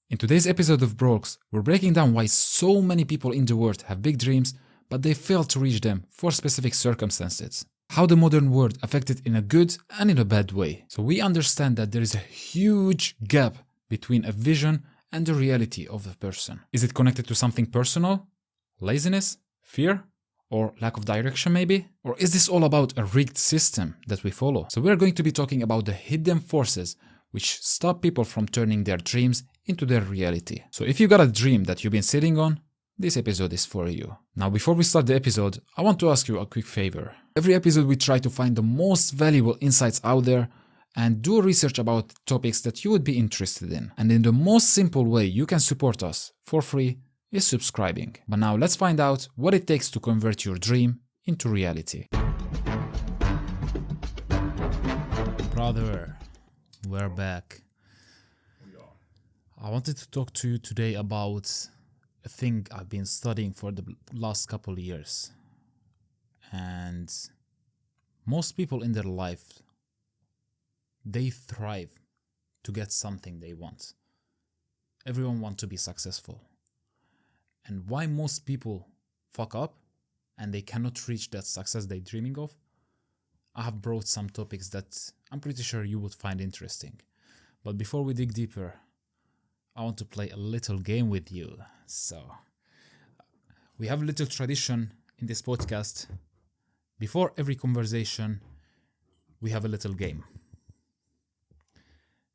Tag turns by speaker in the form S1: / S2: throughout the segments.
S1: In today's episode of Brox, we're breaking down why so many people in the world have big dreams, but they fail to reach them for specific circumstances. How the modern world affected in a good and in a bad way. So we understand that there is a huge gap between a vision and the reality of the person. Is it connected to something personal? Laziness? Fear? Or lack of direction maybe? Or is this all about a rigged system that we follow? So we're going to be talking about the hidden forces which stop people from turning their dreams into their reality. So if you got a dream that you've been sitting on, this episode is for you. Now before we start the episode, I want to ask you a quick favor. Every episode we try to find the most valuable insights out there and do research about topics that you would be interested in. And in the most simple way you can support us for free is subscribing. But now let's find out what it takes to convert your dream into reality. Brother, we're back. I wanted to talk to you today about a thing I've been studying for the last couple of years. And most people in their life, they thrive to get something they want. Everyone wants to be successful. And why most people fuck up and they cannot reach that success they're dreaming of, I have brought some topics that I'm pretty sure you would find interesting. But before we dig deeper, I want to play a little game with you. So, we have a little tradition in this podcast. Before every conversation, we have a little game.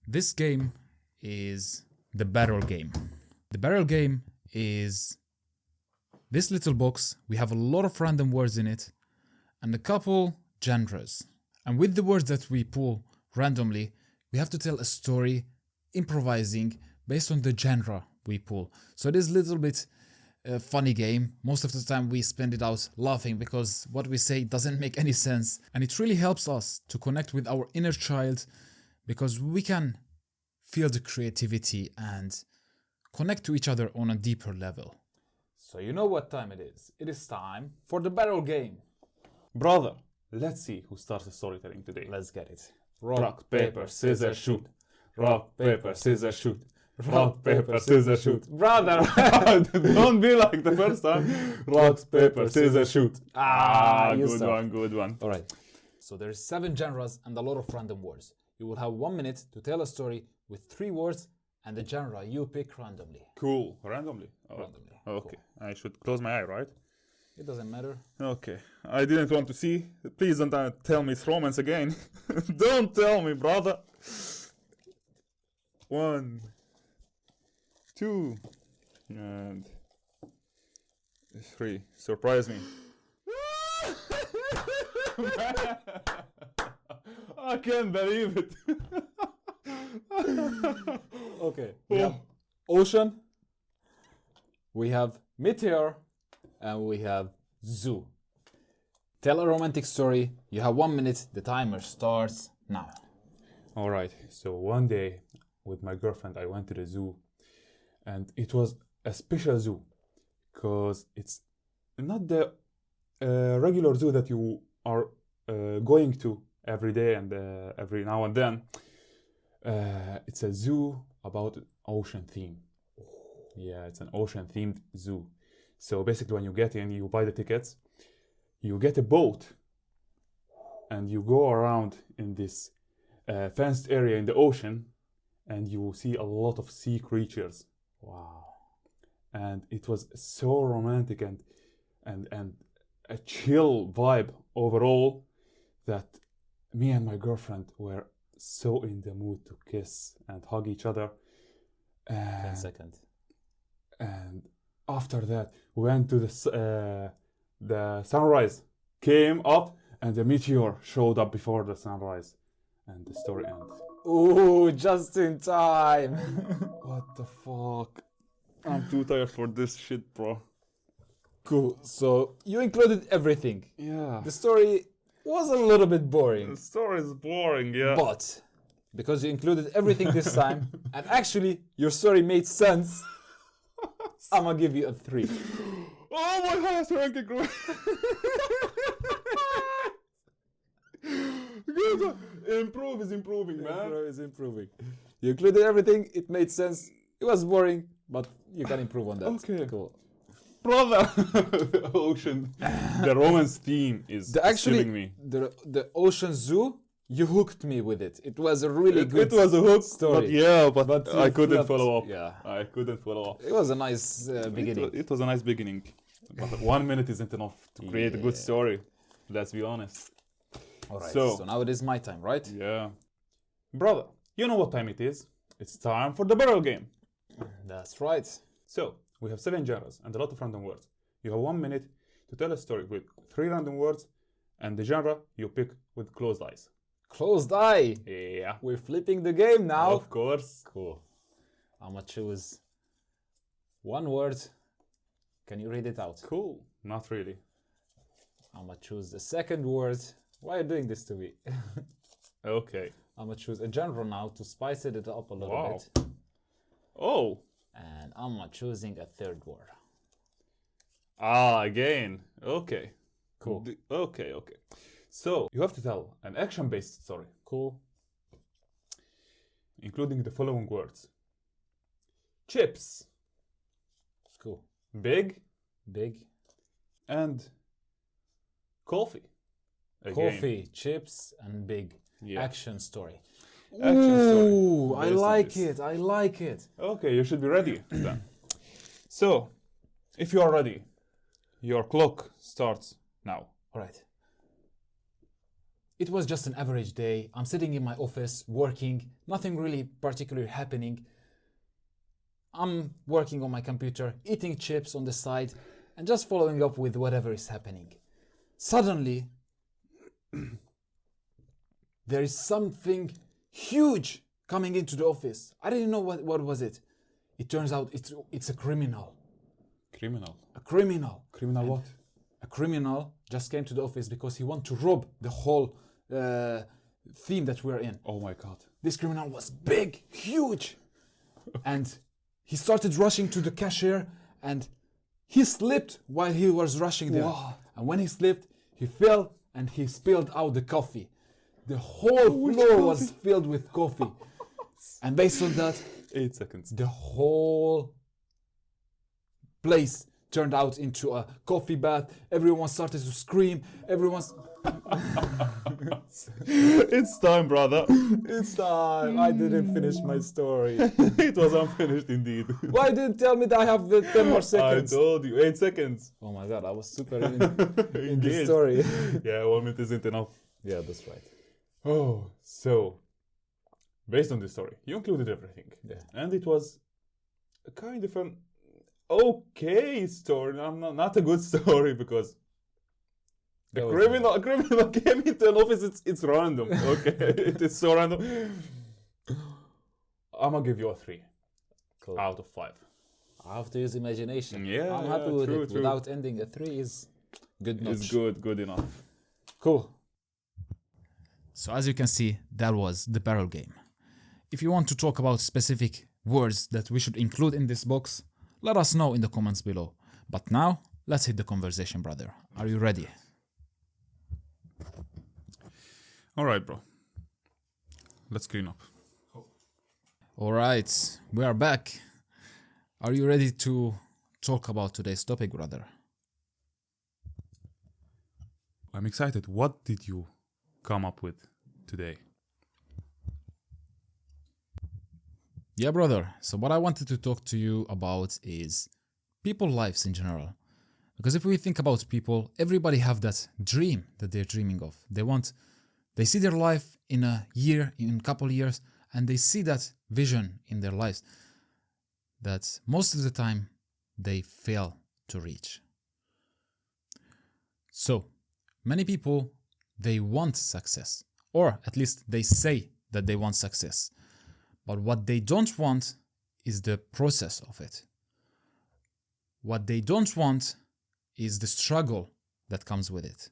S1: This game is the barrel game. The barrel game is this little box. We have a lot of random words in it and a couple genres. And with the words that we pull randomly, we have to tell a story, improvising, based on the genre we pull. So it is a little bit funny game. Most of the time we spend it out laughing because what we say doesn't make any sense. And it really helps us to connect with our inner child because we can feel the creativity and connect to each other on a deeper level.
S2: So you know what time it is. It is time for the barrel game. Brother, let's see who starts the storytelling today.
S1: Let's get it.
S2: Rock, paper, scissors, shoot. Rock, paper, scissors, shoot. Rock, paper, scissors, shoot. Brother, don't be like the first time. Rock, paper, scissors, shoot. Good one.
S1: All right. So there's 7 genres and a lot of random words. You will have 1 minute to tell a story with 3 words and the genre you pick randomly.
S2: Cool. Randomly? Oh.
S1: Randomly.
S2: Okay.
S1: Cool.
S2: I should close my eye, right?
S1: It doesn't matter.
S2: Okay. I didn't want to see. Please don't tell me it's romance again. Don't tell me, brother. 1, 2, and 3. Surprise me. I can't believe it.
S1: Okay. We have ocean, we have meteor, and we have zoo. Tell a romantic story. You have 1 minute. The timer starts now.
S2: Alright, so one day with my girlfriend I went to the zoo, and it was a special zoo because it's not the regular zoo that you are going to every day and every now and then. It's a zoo about ocean theme. Yeah, it's an ocean themed zoo. So basically when you get in, you buy the tickets, you get a boat, and you go around in this fenced area in the ocean, and you see a lot of sea creatures.
S1: Wow.
S2: And it was so romantic and a chill vibe overall that me and my girlfriend were so in the mood to kiss and hug each other.
S1: 10 seconds.
S2: And after that, we went to the sunrise, came up, and the meteor showed up before the sunrise, and the story ends.
S1: Ooh, just in time.
S2: What the fuck? I'm too tired for this shit, bro.
S1: Cool. So you included everything.
S2: Yeah.
S1: The story was a little bit boring.
S2: The story is boring, yeah.
S1: But because you included everything this time, and actually your story made sense, I'm gonna give you a 3.
S2: Oh, my highest ranking group. Improve is improving, man.
S1: Is improving. You included everything, it made sense. It was boring, but you can improve on that.
S2: Okay.
S1: Cool.
S2: Brother, the ocean, the romance theme is killing me.
S1: the Ocean Zoo, you hooked me with it. It was a really good
S2: It was a hook
S1: story.
S2: but
S1: you
S2: I couldn't
S1: flipped.
S2: follow up.
S1: Yeah.
S2: I couldn't follow up.
S1: It was a nice beginning.
S2: It was a nice beginning. But 1 minute isn't enough to create a good story. Let's be honest.
S1: All right.
S2: So-
S1: So now it is my time, right?
S2: Yeah. Brother, you know what time it is. It's time for the barrel game.
S1: That's right.
S2: So, we have 7 genres and a lot of random words. You have 1 minute to tell a story with 3 random words, and the genre you pick with closed eyes.
S1: Closed eye.
S2: Yeah.
S1: We're flipping the game now.
S2: Of course.
S1: Cool. I'm gonna choose one word. Can you read it out?
S2: Cool. Not really.
S1: I'm gonna choose the second word. Why are you doing this to me?
S2: Okay.
S1: I'm gonna choose a genre now to spice it up a little
S2: Wow.
S1: bit.
S2: Oh.
S1: And I'm choosing a third word.
S2: Ah, again. Okay.
S1: Cool.
S2: Okay. So, you have to tell an action-based story,
S1: Cool.
S2: including the following words. Chips,
S1: Cool.
S2: big,
S1: Big.
S2: and coffee. Again.
S1: Coffee, chips, and big.
S2: Yeah.
S1: Action story.
S2: Action story
S1: Ooh, I
S2: based on
S1: like
S2: this.
S1: it. I like it.
S2: Okay, you should be ready then. So, if you are ready, your clock starts now.
S1: All right. It was just an average day. I'm sitting in my office working, nothing really particularly happening. I'm working on my computer, eating chips on the side, and just following up with whatever is happening. Suddenly, there is something huge coming into the office. I didn't know what was it. It turns out it's a criminal.
S2: Criminal.
S1: A criminal.
S2: Criminal what?
S1: A criminal just came to the office because he wanted to rob the whole theme that we're in.
S2: Oh my god.
S1: This criminal was big, huge, and he started rushing to the cashier, and he slipped while he was rushing there.
S2: What?
S1: And when he slipped, he fell and he spilled out the coffee. The whole floor was filled with coffee. And based on that,
S2: 8 seconds.
S1: the whole place turned out into a coffee bath. Everyone started to scream. Everyone's...
S2: It's time, brother.
S1: It's time. I didn't finish my story.
S2: It was unfinished indeed.
S1: Why didn't tell me that I have the 10 more
S2: I
S1: seconds?
S2: told you, 8 seconds.
S1: Oh my god, I was super in the
S2: Engaged.
S1: story.
S2: Yeah, 1 minute isn't enough.
S1: Yeah, that's right.
S2: Oh, so based on this story, you included everything.
S1: Yeah.
S2: And it was a kind of an okay story. Not a good story because a
S1: That was
S2: criminal came into an office. It's random. Okay, it is so random. I'm gonna give you a 3
S1: Cool.
S2: out of 5.
S1: I have to use imagination.
S2: Yeah,
S1: I'm happy
S2: yeah,
S1: with
S2: true,
S1: it.
S2: true.
S1: Without ending a 3 is good notch.
S2: It's good enough.
S1: Cool.
S3: So as you can see, that was the barrel game. If you want to talk about specific words that we should include in this box, let us know in the comments below. But now, let's hit the conversation, brother. Are you ready?
S2: All right, bro. Let's clean up.
S3: Alright, we are back. Are you ready to talk about today's topic, brother?
S2: I'm excited. What did you come up with today?
S3: Yeah, brother. So what I wanted to talk to you about is people lives in general. Because if we think about people, everybody have that dream that they're dreaming of. They see their life in a year, in a couple years, and they see that vision in their lives that most of the time they fail to reach. So many people, they want success, or at least they say that they want success. But what they don't want is the process of it. What they don't want is the struggle that comes with it.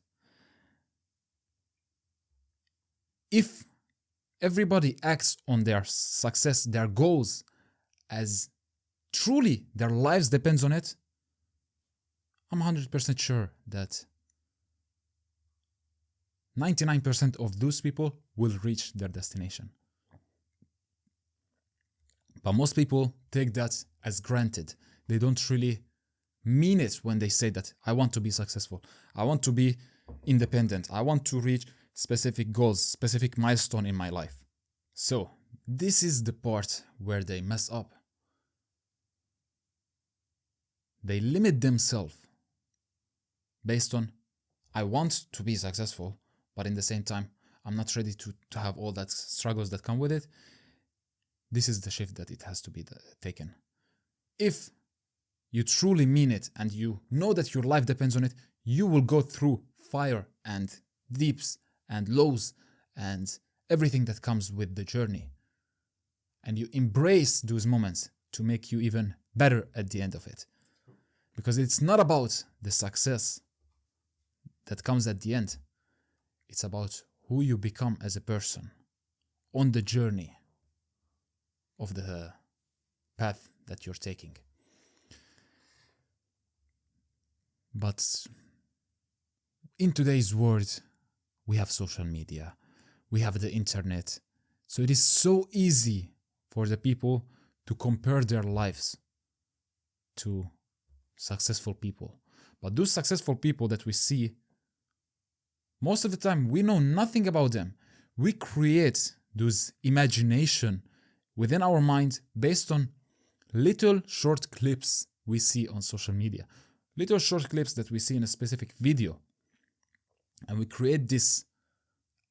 S3: If everybody acts on their success, their goals, as truly their lives depends on it, I'm 100% sure that 99% of those people will reach their destination. But most people take that as granted. They don't really mean it when they say that I want to be successful. I want to be independent. I want to reach specific goals, specific milestone in my life. So this is the part where they mess up. They limit themselves based on I want to be successful, but in the same time, I'm not ready to have all that struggles that come with it. This is the shift that it has to be taken. If you truly mean it and you know that your life depends on it, you will go through fire and deeps and lows and everything that comes with the journey. And you embrace those moments to make you even better at the end of it. Because it's not about the success that comes at the end. It's about who you become as a person on the journey of the path that you're taking. But in today's world, we have social media, we have the internet. So it is so easy for the people to compare their lives to successful people. But those successful people that we see, most of the time we know nothing about them. We create those imagination within our mind based on little short clips we see on social media. Little short clips that we see in a specific video. And we create this,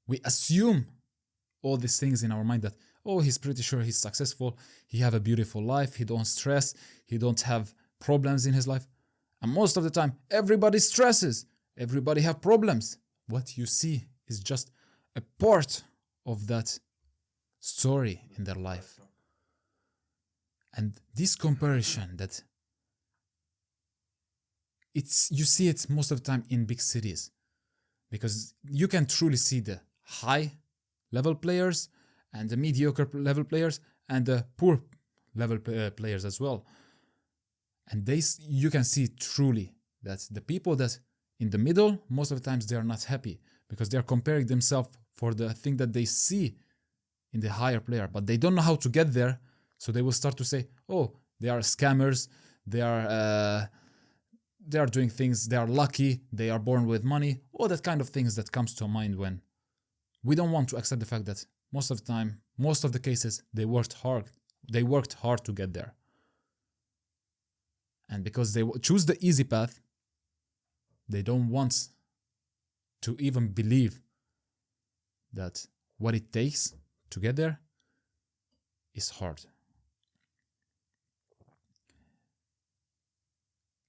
S3: we assume all these things in our mind that, oh, he's pretty sure he's successful, he have a beautiful life, he don't stress, he don't have problems in his life. And most of the time, everybody stresses, everybody have problems. What you see is just a part of that story in their life. And this comparison that you see it most of the time in big cities, because you can truly see the high level players and the mediocre level players and the poor level players as well. And you can see truly that the people that in the middle, most of the times they are not happy because they're comparing themselves for the thing that they see in the higher player, but they don't know how to get there. So they will start to say, oh, they are scammers, they are doing things, they are lucky, they are born with money, all that kind of things that comes to mind when we don't want to accept the fact that most of the time, most of the cases, they worked hard to get there. And because they choose the easy path, they don't want to even believe that what it takes to get there is hard.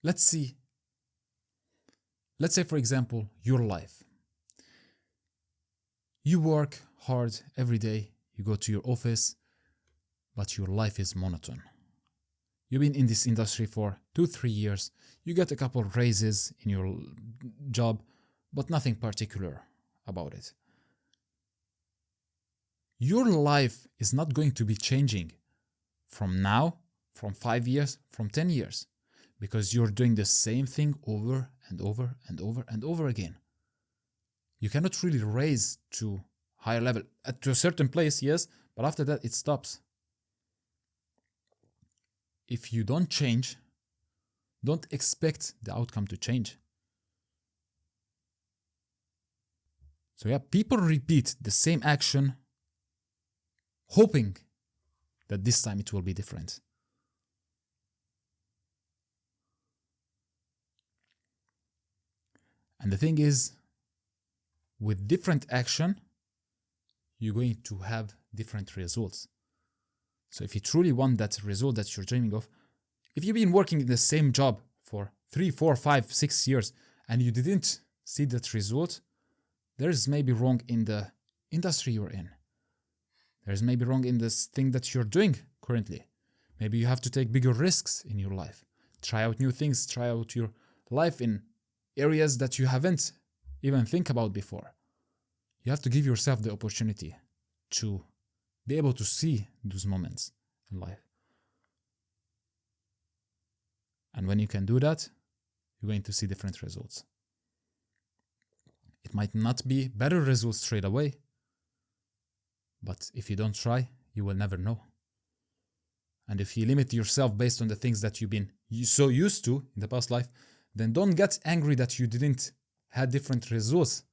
S3: Let's say, for example, your life. You work hard every day, you go to your office, but your life is monotone. You've been in this industry for 2-3 years, you get a couple of raises in your job, but nothing particular about it. Your life is not going to be changing from now, from 5 years, from 10 years, because you're doing the same thing over and over and over and over again. You cannot really raise to higher level. To a certain place, yes, but after that it stops. If you don't change, don't expect the outcome to change. So yeah, people repeat the same action, hoping that this time it will be different. And the thing is, with different action, you're going to have different results. So if you truly want that result that you're dreaming of, if you've been working in the same job for 3, 4, 5, 6 years and you didn't see that result, there's maybe wrong in the industry you're in. There's maybe wrong in this thing that you're doing currently. Maybe you have to take bigger risks in your life. Try out new things, try out your life in areas that you haven't even think about before. You have to give yourself the opportunity to be able to see those moments in life. And when you can do that, you're going to see different results. It might not be better results straight away, but if you don't try, you will never know. And if you limit yourself based on the things that you've been so used to in the past life, then don't get angry that you didn't have different results.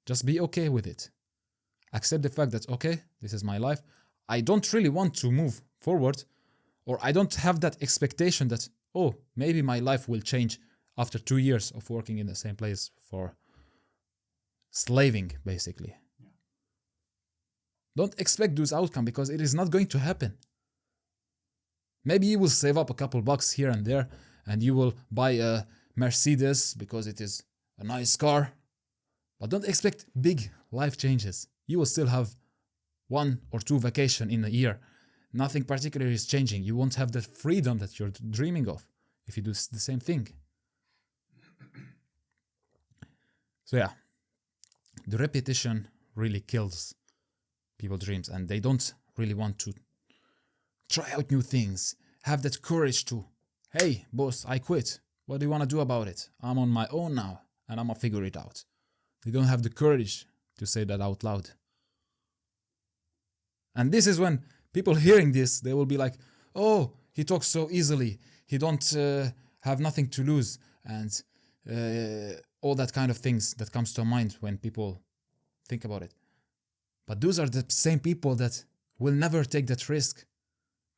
S3: Just be okay with it. Accept the fact that, okay, this is my life. I don't really want to move forward, or I don't have that expectation that, oh, maybe my life will change after 2 years of working in the same place for slaving, basically.
S2: Yeah.
S3: Don't expect those outcomes because it is not going to happen. Maybe you will save up a couple bucks here and there and you will buy a Mercedes because it is a nice car. But don't expect big life changes. You will still have 1 or 2 vacations in a year. Nothing particular is changing. You won't have the freedom that you're dreaming of if you do the same thing. So yeah, the repetition really kills people's dreams, and they don't really want to try out new things, have that courage to, hey, boss, I quit. What do you want to do about it? I'm on my own now, and I'm going to figure it out. They don't have the courage to say that out loud. And this is when people hearing this, they will be like, oh, he talks so easily. He don't have nothing to lose. And all that kind of things that comes to mind when people think about it. But those are the same people that will never take that risk.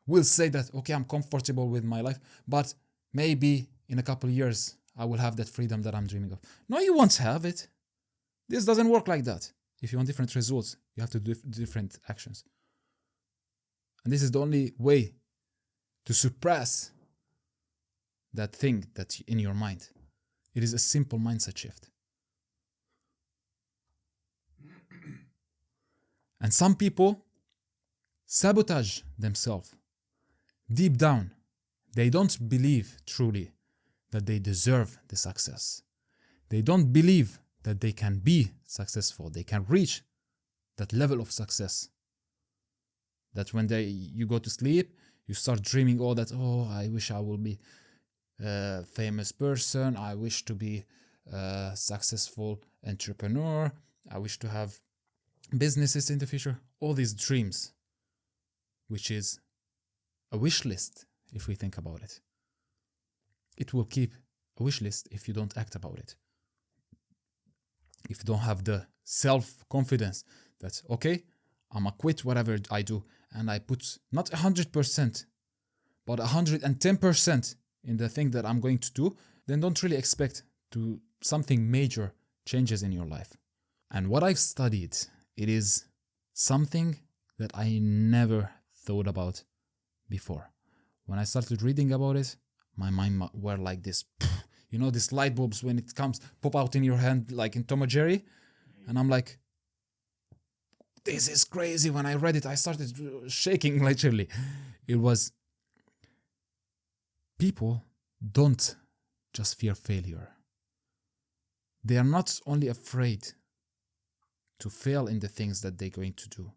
S3: Will say that, okay, I'm comfortable with my life, but maybe in a couple of years, I will have that freedom that I'm dreaming of. No, you won't have it. This doesn't work like that. If you want different results, you have to do different actions. And this is the only way to suppress that thing that's in your mind. It is a simple mindset shift. And some people sabotage themselves. Deep down, they don't believe truly that they deserve the success. They don't believe that they can be successful. They can reach that level of success. That when you go to sleep, you start dreaming all that, oh, I wish I will be a famous person. I wish to be a successful entrepreneur. I wish to have businesses in the future. All these dreams, which is a wish list, if we think about it. It will keep a wish list if you don't act about it. If you don't have the self-confidence that, okay, I'm gonna quit whatever I do, and I put not 100%, but 110% in the thing that I'm going to do, then don't really expect to something major changes in your life. And what I've studied, it is something that I never thought about before. When I started reading about it, my mind were like this, you know, these light bulbs when it comes, pop out in your hand like in Tom and Jerry. And I'm like, this is crazy. When I read it, I started shaking literally. It was, people don't just fear failure. They are not only afraid to fail in the things that they're going to do.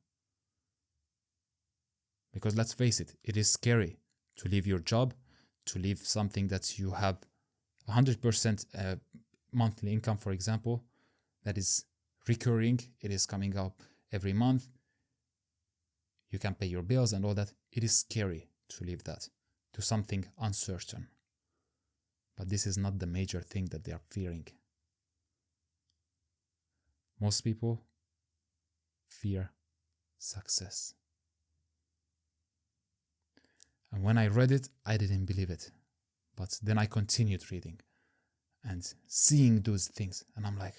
S3: Because let's face it, it is scary to leave your job, to leave something that you have 100% monthly income, for example, that is recurring, it is coming up every month. You can pay your bills and all that. It is scary to leave that to something uncertain. But this is not the major thing that they are fearing. Most people fear success. And when I read it, I didn't believe it. But then I continued reading and seeing those things. And I'm like,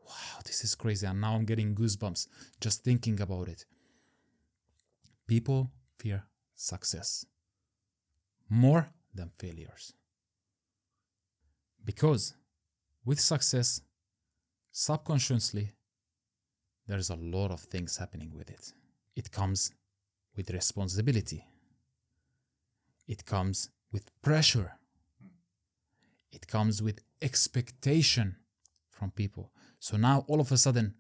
S3: wow, this is crazy. And now I'm getting goosebumps just thinking about it. People fear success more than failures. Because with success, subconsciously, there's a lot of things happening with it. It comes with responsibility. It comes with pressure. It comes with expectation from people. So now all of a sudden,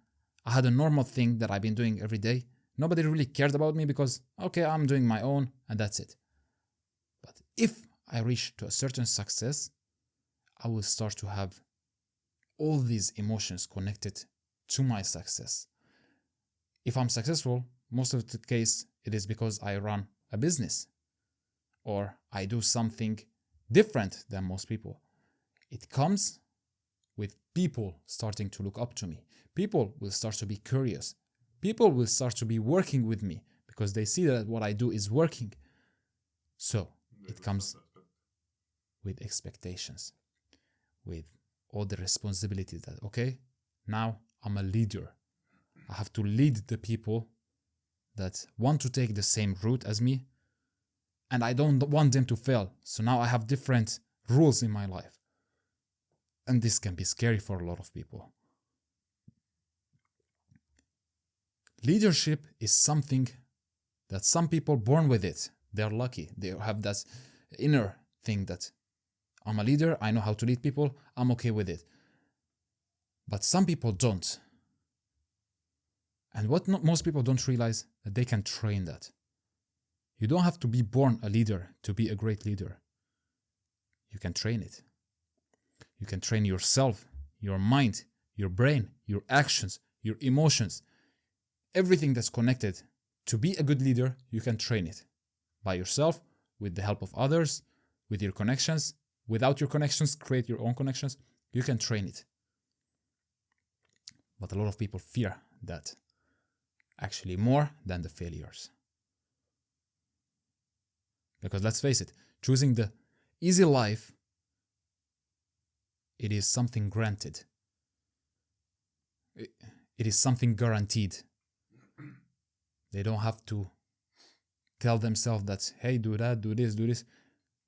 S3: I had a normal thing that I've been doing every day. Nobody really cared about me because, okay, I'm doing my own and that's it. But if I reach to a certain success, I will start to have all these emotions connected to my success. If I'm successful, most of the case, it is because I run a business, or I do something different than most people. It comes with people starting to look up to me. People will start to be curious. People will start to be working with me because they see that what I do is working. So it comes with expectations, with all the responsibilities that, okay, now I'm a leader. I have to lead the people that want to take the same route as me, and I don't want them to fail. So now I have different rules in my life. And this can be scary for a lot of people. Leadership is something that some people born with it. They're lucky. They have that inner thing that I'm a leader, I know how to lead people, I'm okay with it. But some people don't. And what most people don't realize, that they can train that. You don't have to be born a leader to be a great leader. You can train it. You can train yourself, your mind, your brain, your actions, your emotions. Everything that's connected to be a good leader, you can train it. By yourself, with the help of others, with your connections. Without your connections, create your own connections. You can train it. But a lot of people fear that. Actually, more than the failures. Because let's face it, choosing the easy life, it is something granted. It is something guaranteed. They don't have to tell themselves that, hey, do that, do this, do this.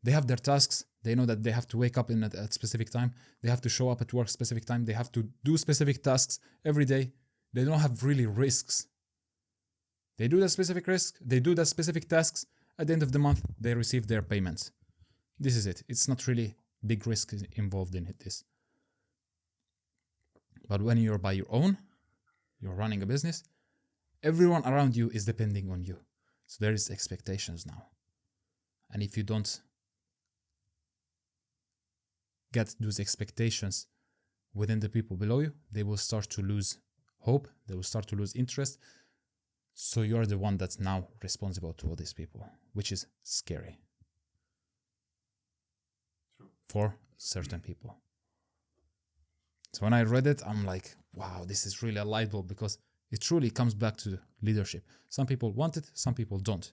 S3: They have their tasks. They know that they have to wake up at a specific time. They have to show up at work specific time. They have to do specific tasks every day. They don't have really risks. They do that specific risk. They do that specific tasks. At the end of the month, they receive their payments. This is it. It's not really big risk involved in this. But when you're by your own, you're running a business, everyone around you is depending on you. So there is expectations now. And if you don't get those expectations within the people below you, they will start to lose hope. They will start to lose interest. So you're the one that's now responsible to all these people, which is scary. For certain people. So when I read it, I'm like, wow, this is really a light bulb, because it truly comes back to leadership. Some people want it, some people don't.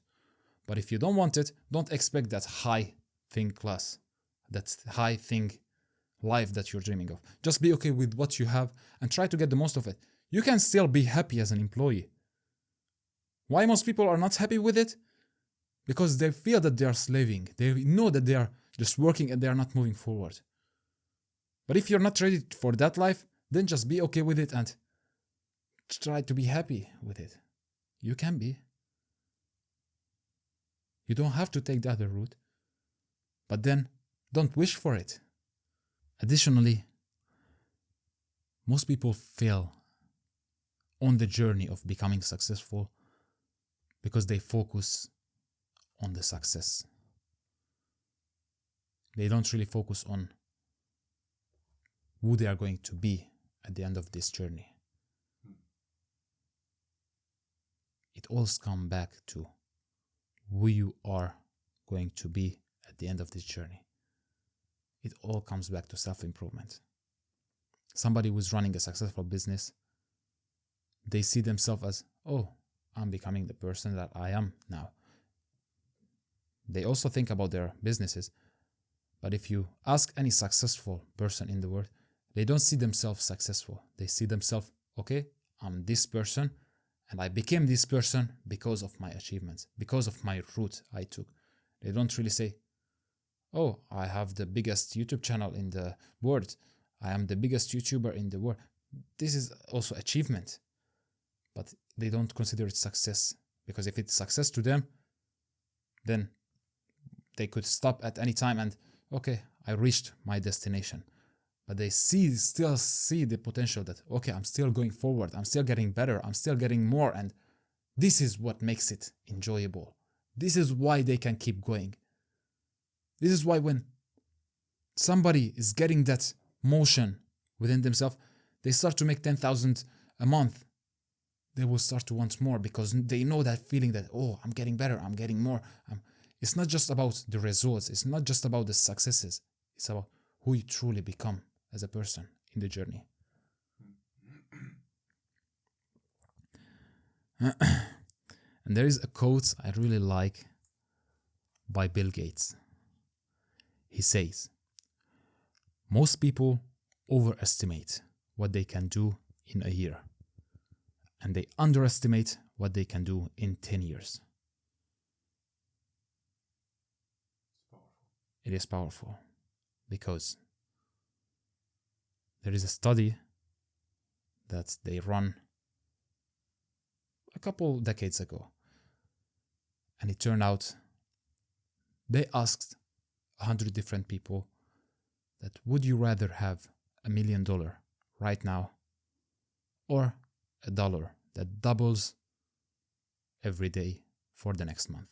S3: But if you don't want it, don't expect that high thing class, that high thing life that you're dreaming of. Just be okay with what you have and try to get the most of it. You can still be happy as an employee. Why most people are not happy with it? Because they feel that they are slaving. They know that they are just working and they are not moving forward. But if you're not ready for that life, then just be okay with it and try to be happy with it. You can be. You don't have to take the other route. But then don't wish for it. Additionally, most people fail on the journey of becoming successful because they focus on the success. They don't really focus on who they are going to be at the end of this journey. It all comes back to who you are going to be at the end of this journey. It all comes back to self-improvement. Somebody who's running a successful business, they see themselves as, oh, I'm becoming the person that I am now. They also think about their businesses. But if you ask any successful person in the world, they don't see themselves successful. They see themselves, okay, I'm this person and I became this person because of my achievements, because of my route I took. They don't really say, oh, I have the biggest YouTube channel in the world. I am the biggest YouTuber in the world. This is also achievement. But they don't consider it success, because if it's success to them, then they could stop at any time and, okay, I reached my destination. But they still see the potential that, okay, I'm still going forward. I'm still getting better. I'm still getting more. And this is what makes it enjoyable. This is why they can keep going. This is why when somebody is getting that motion within themselves, they start to make 10,000 a month. they will start to want more because they know that feeling that, oh, I'm getting better, I'm getting more. It's not just about the results, it's not just about the successes, it's about who you truly become as a person in the journey. And there is a quote I really like by Bill Gates. He says, most people overestimate what they can do in a year, and they underestimate what they can do in 10 years. It is powerful because there is a study that they run a couple decades ago, and it turned out they asked 100 different people that would you rather have $1 million right now or $1 that doubles every day for the next month.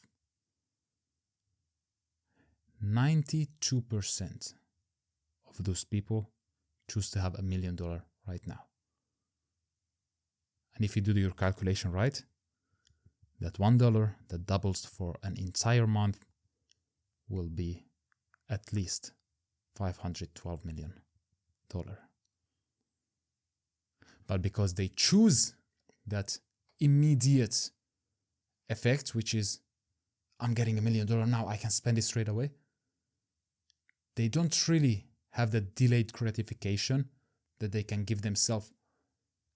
S3: 92% of those people choose to have $1 million right now. And if you do your calculation right, that $1 that doubles for an entire month will be at least $512 million. But because they choose that immediate effect, which is, I'm getting $1 million now, I can spend it straight away, they don't really have the delayed gratification that they can give themselves.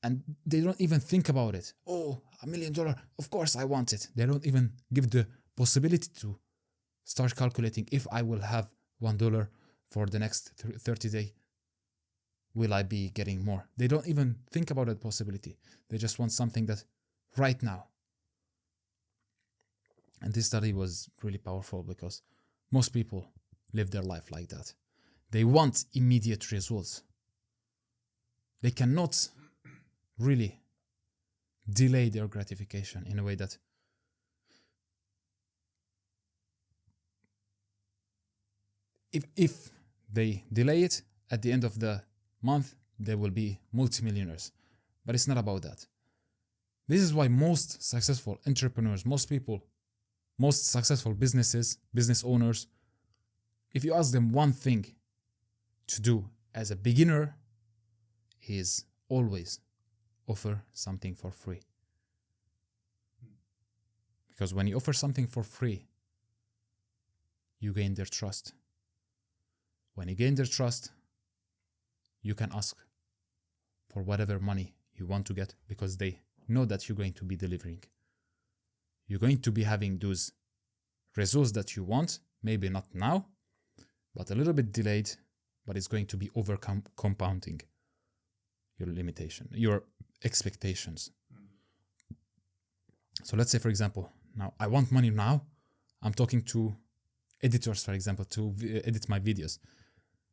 S3: And they don't even think about it. Oh, $1 million, of course I want it. They don't even give the possibility to start calculating, if I will have $1 for the next 30 days, will I be getting more? They don't even think about that possibility. They just want something that right now. And this study was really powerful because most people live their life like that. They want immediate results. They cannot really delay their gratification in a way that if they delay it, at the end of the month, they will be multimillionaires. But it's not about that. This is why most successful entrepreneurs, most people, most successful businesses, business owners, if you ask them one thing to do as a beginner, is always offer something for free. Because when you offer something for free, you gain their trust. When you gain their trust, you can ask for whatever money you want to get because they know that you're going to be delivering. You're going to be having those results that you want, maybe not now, but a little bit delayed, but it's going to be compounding your limitation, your expectations. So let's say, for example, now I want money now. I'm talking to editors, for example, to edit my videos.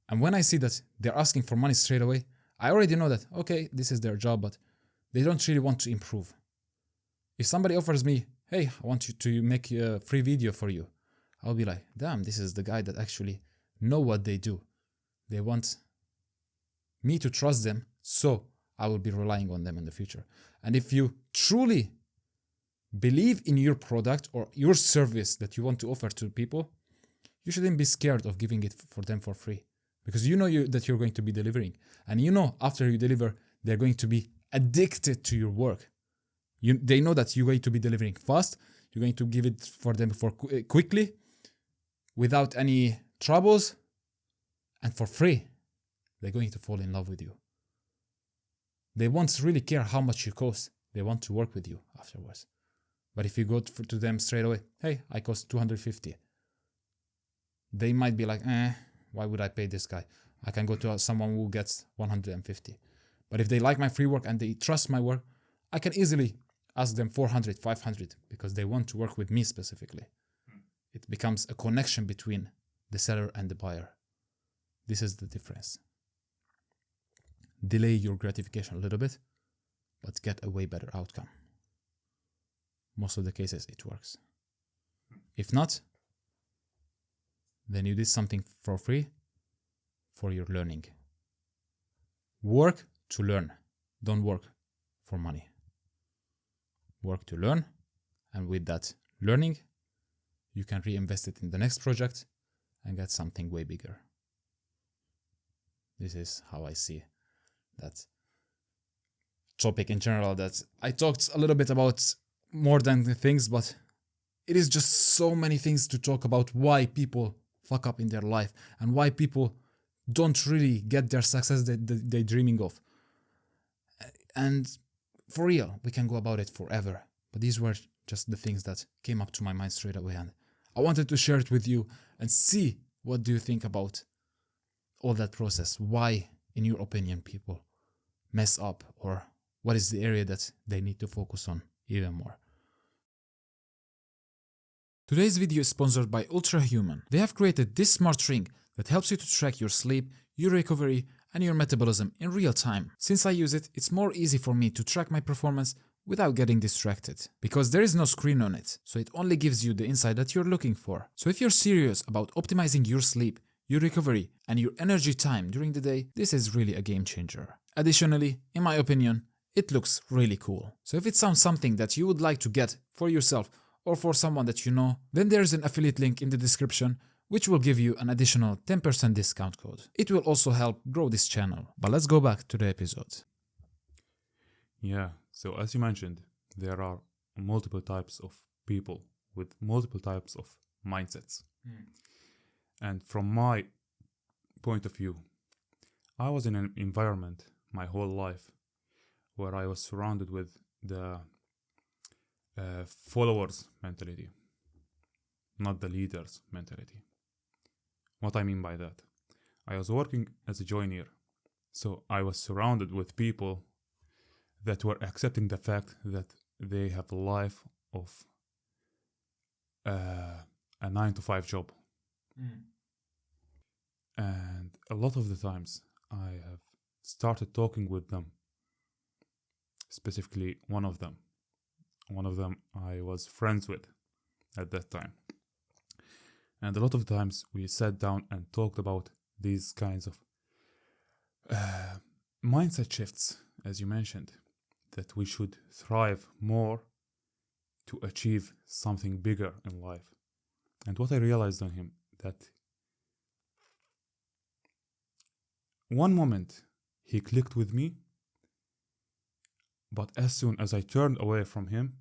S3: And when I see that they're asking for money straight away, I already know that, okay, this is their job, but they don't really want to improve. If somebody offers me, hey, I want you to make a free video for you, I'll be like, damn, this is the guy that actually know what they do. They want me to trust them, so I will be relying on them in the future. And if you truly believe in your product or your service that you want to offer to people, you shouldn't be scared of giving it for them for free. Because you know that you're going to be delivering. And you know after you deliver, they're going to be addicted to your work. They know that you're going to be delivering fast. You're going to give it for them quickly, without any troubles, and for free. They're going to fall in love with you. They won't really care how much you cost. They want to work with you afterwards. But if you go to them straight away, hey, I cost $250. They might be like, why would I pay this guy? I can go to someone who gets $150. But if they like my free work and they trust my work, I can easily ask them $400, $500 because they want to work with me specifically. It becomes a connection between the seller and the buyer. This is the difference. Delay your gratification a little bit, but get a way better outcome. Most of the cases it works. If not, then you did something for free for your learning. Work to learn. Don't work for money. work to learn, and with that learning, you can reinvest it in the next project and get something way bigger. This is how I see that topic in general. That I talked a little bit about more than the things, but it is just so many things to talk about why people fuck up in their life and why people don't really get their success that they're dreaming of. And for real, we can go about it forever. But these were just the things that came up to my mind straight away. And I wanted to share it with you and see what do you think about all that process. Why, in your opinion, people mess up, or what is the area that they need to focus on even more. Today's video is sponsored by Ultrahuman. They have created this smart ring that helps you to track your sleep, your recovery, and your metabolism in real time. Since I use it, it's more easy for me to track my performance without getting distracted, because there is no screen on it, so it only gives you the insight that you're looking for. So if you're serious about optimizing your sleep, your recovery, and your energy time during the day, this is really a game changer. Additionally, in my opinion, it looks really cool. So if it sounds something that you would like to get for yourself or for someone that you know, then there's an affiliate link in the description which will give you an additional 10% discount code. It will also help grow this channel. But let's go back to the episode.
S2: Yeah, so as you mentioned, there are multiple types of people with multiple types of mindsets. And from my point of view, I was in an environment my whole life where I was surrounded with the followers mentality, not the leaders mentality. What I mean by that, I was working as a joiner, so I was surrounded with people that were accepting the fact that they have a life of a 9-to-5 job. And a lot of the times I have started talking with them, specifically one of them I was friends with at that time. And a lot of times we sat down and talked about these kinds of mindset shifts, as you mentioned, that we should thrive more to achieve something bigger in life. And what I realized on him, that one moment he clicked with me, but as soon as I turned away from him,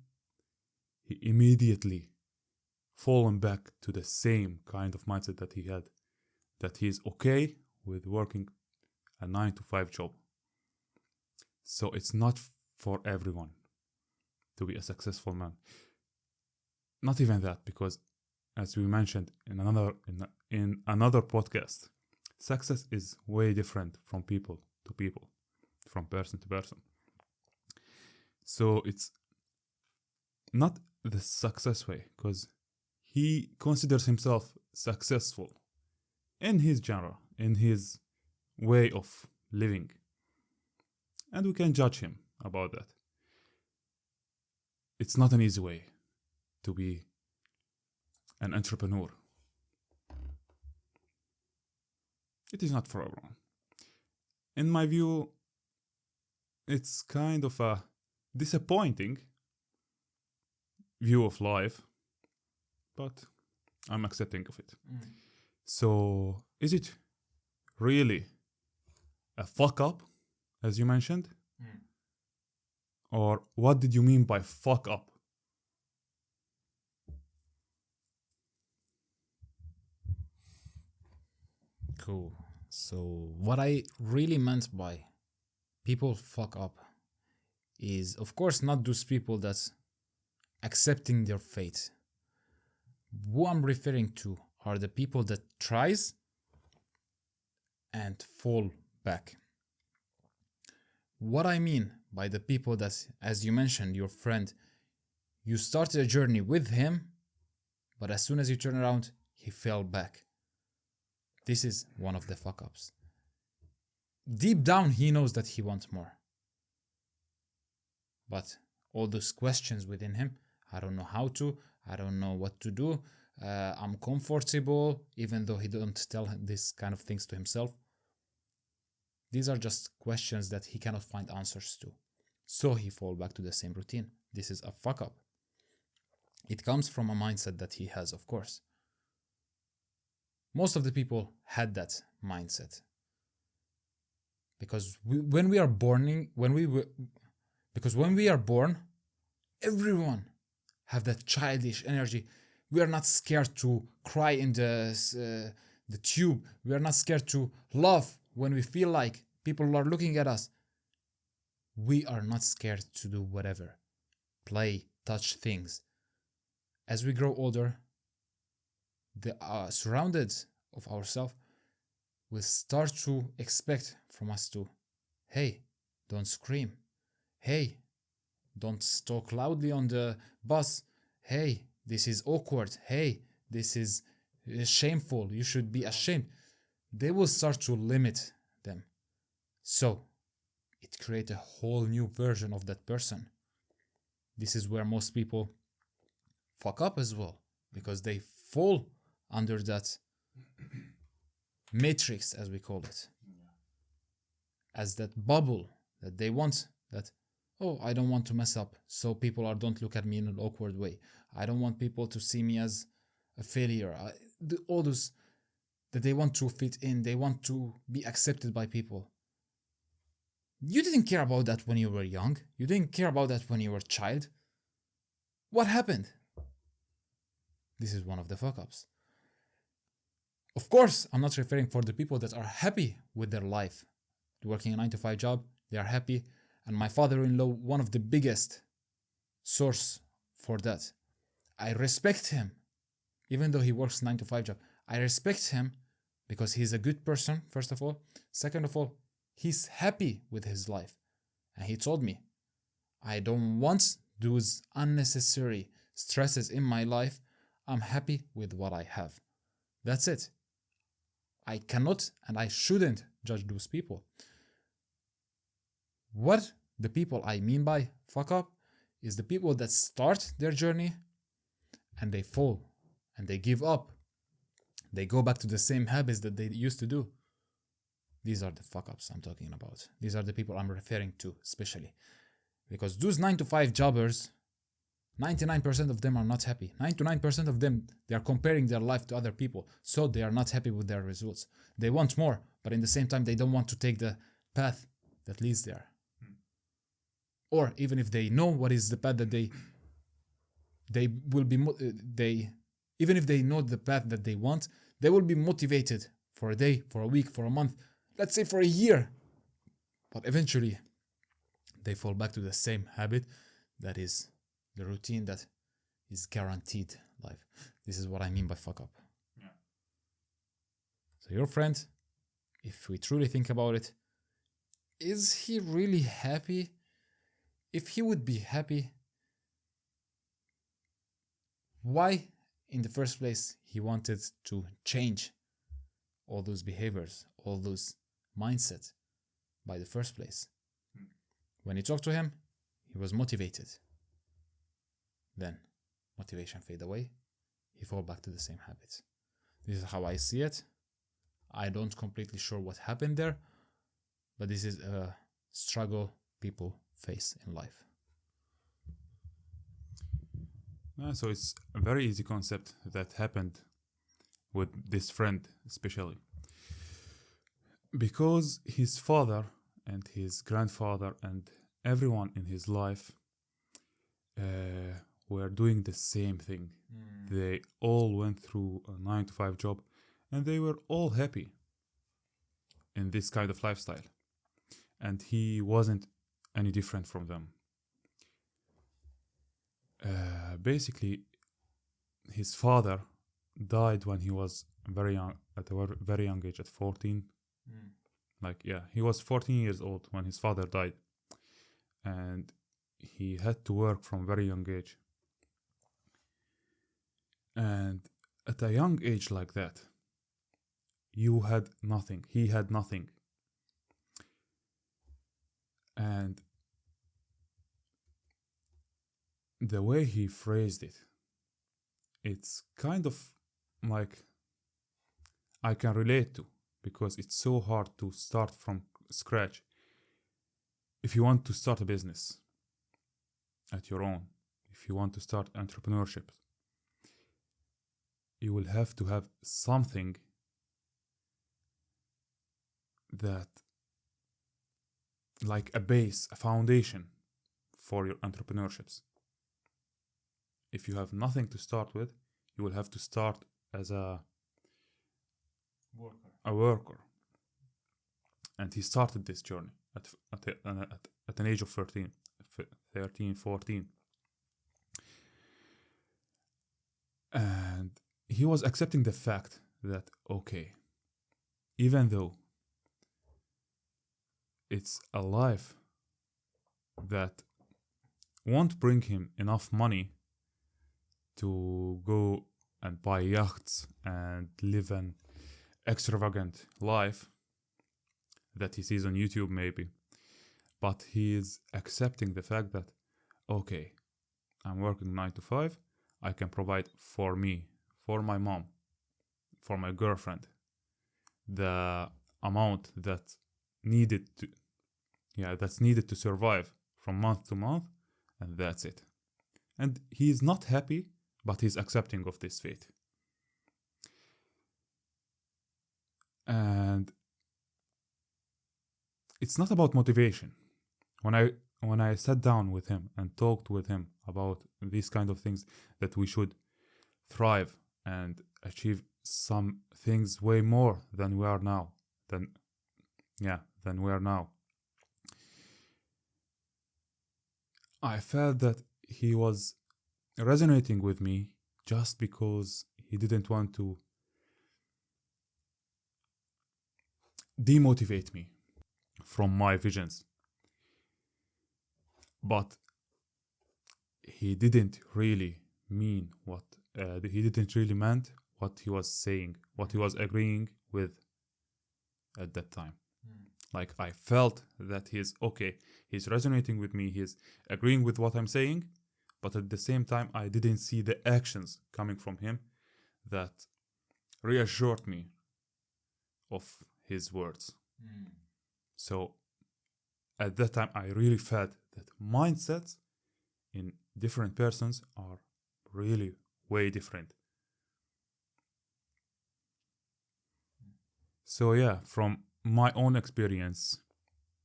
S2: he immediately fallen back to the same kind of mindset that he had, that he is okay with working a 9-to-5 job. So it's not for everyone to be a successful man. Not even that, because as we mentioned in another podcast, success is way different from people to people, from person to person. So it's not the success way, because he considers himself successful in his genre, in his way of living. And we can judge him about that. It's not an easy way to be an entrepreneur. It is not for everyone. In my view, it's kind of a disappointing view of life, but I'm accepting of it. So, is it really a fuck up, as you mentioned? Or what did you mean by fuck up?
S3: Cool. So what I really meant by people fuck up is, of course, not those people that's accepting their fate. Who I'm referring to are the people that tries and fall back. What I mean by the people that, as you mentioned, your friend, you started a journey with him, but as soon as you turn around, he fell back. This is one of the fuck-ups. Deep down, he knows that he wants more. But all those questions within him, I don't know how to, I don't know what to do, I'm comfortable, even though he don't tell this kind of things to himself. These are just questions that he cannot find answers to. So he fall back to the same routine. this is a fuck up. It comes from a mindset that he has, of course. Most of the people had that mindset. Because when we are born, everyone have that childish energy. We are not scared to cry in the tube. We are not scared to laugh when we feel like people are looking at us. We are not scared to do whatever. Play, touch things. As we grow older, the surrounded of ourselves will start to expect from us to, hey, don't scream. Hey, don't talk loudly on the bus. Hey, this is awkward. Hey, this is shameful. You should be ashamed. They will start to limit them. So, it creates a whole new version of that person. This is where most people fuck up as well, because they fall under that matrix, as we call it, as that bubble that they want, that, oh, I don't want to mess up, so people don't look at me in an awkward way. I don't want people to see me as a failure. All those that they want to fit in, they want to be accepted by people. You didn't care about that when you were young. You didn't care about that when you were a child. What happened? This is one of the fuck-ups. Of course, I'm not referring for the people that are happy with their life. Working a 9-to-5 job, they are happy. And my father-in-law, one of the biggest source for that. I respect him, even though he works 9-to-5 job. I respect him because he's a good person, first of all. Second of all, he's happy with his life. And he told me, I don't want those unnecessary stresses in my life. I'm happy with what I have. That's it. I cannot and I shouldn't judge those people. What the people I mean by fuck up is the people that start their journey and they fall and they give up. They go back to the same habits that they used to do. These are the fuck ups I'm talking about. These are the people I'm referring to especially. Because those 9-to-5 jobbers, 99% of them are not happy. 99% of them, they are comparing their life to other people. So they are not happy with their results. They want more, but in the same time, they don't want to take the path that leads there. Or even if they know what is the path that they will be, even if they know the path that they want, they will be motivated for a day, for a week, for a month, let's say for a year. But eventually, they fall back to the same habit that is the routine that is guaranteed life. This is what I mean by fuck up. Yeah. So your friend, if we truly think about it, is he really happy? If he would be happy, why in the first place he wanted to change all those behaviors, all those mindsets by the first place? When you talk to him, he was motivated. Then motivation fade away. He fall back to the same habits. This is how I see it. I don't completely sure what happened there, but this is a struggle people face in life.
S2: So it's a very easy concept that happened with this friend especially. Because his father and his grandfather and everyone in his life were doing the same thing. They all went through a 9-to-5 job and they were all happy in this kind of lifestyle. And he wasn't any different from them. Basically, his father died when he was very young, at a very young age, at 14. He was 14 years old when his father died. And he had to work from very young age. And at a young age like that, you had nothing. He had nothing. And the way he phrased it, it's kind of like I can relate to, because it's so hard to start from scratch. If you want to start a business, at your own, if you want to start entrepreneurship, you will have to have something that, like a base, a foundation for your entrepreneurships. If you have nothing to start with, you will have to start as a worker. And he started this journey at an age of 13, 14. And he was accepting the fact that, okay, even though it's a life that won't bring him enough money to go and buy yachts and live an extravagant life that he sees on YouTube maybe, but he is accepting the fact that, okay, I'm working 9 to 5, I can provide for me, for my mom, for my girlfriend, the amount that's needed to survive from month to month, and that's it. And he's not happy, but he's accepting of this fate. And it's not about motivation. When I sat down with him and talked with him about these kind of things, that we should thrive and achieve some things way more than we are now, than we are now, I felt that he was resonating with me just because he didn't want to demotivate me from my visions. But he didn't really mean he didn't really meant what he was saying, what he was agreeing with at that time. Like, I felt that he's resonating with me, he's agreeing with what I'm saying, but at the same time, I didn't see the actions coming from him that reassured me of his words. So at that time, I really felt that mindsets in different persons are really way different. So yeah, from my own experience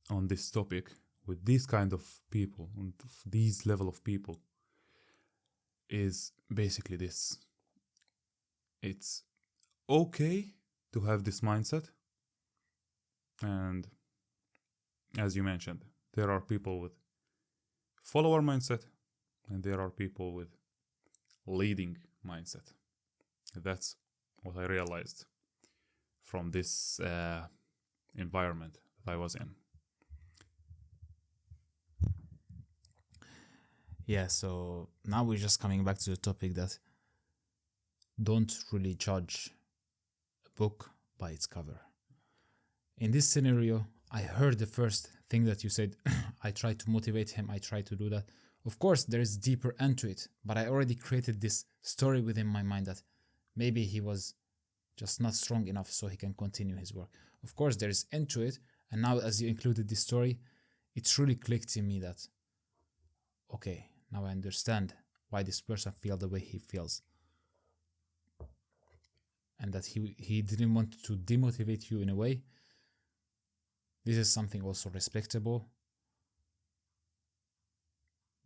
S2: on this topic with these kind of people, and these level of people, is basically this. It's okay to have this mindset, and as you mentioned, there are people with follower mindset and there are people with leading mindset. That's what I realized from this environment that I was in.
S3: Yeah, so now we're just coming back to the topic that don't really judge a book by its cover. In this scenario, I heard the first thing that you said, I tried to motivate him, I tried to do that. Of course, there is deeper end to it, but I already created this story within my mind that maybe he was just not strong enough so he can continue his work. Of course, there is end to it, and now as you included this story, it truly clicked in me that, okay, now I understand why this person feels the way he feels. And that he didn't want to demotivate you in a way. This is something also respectable,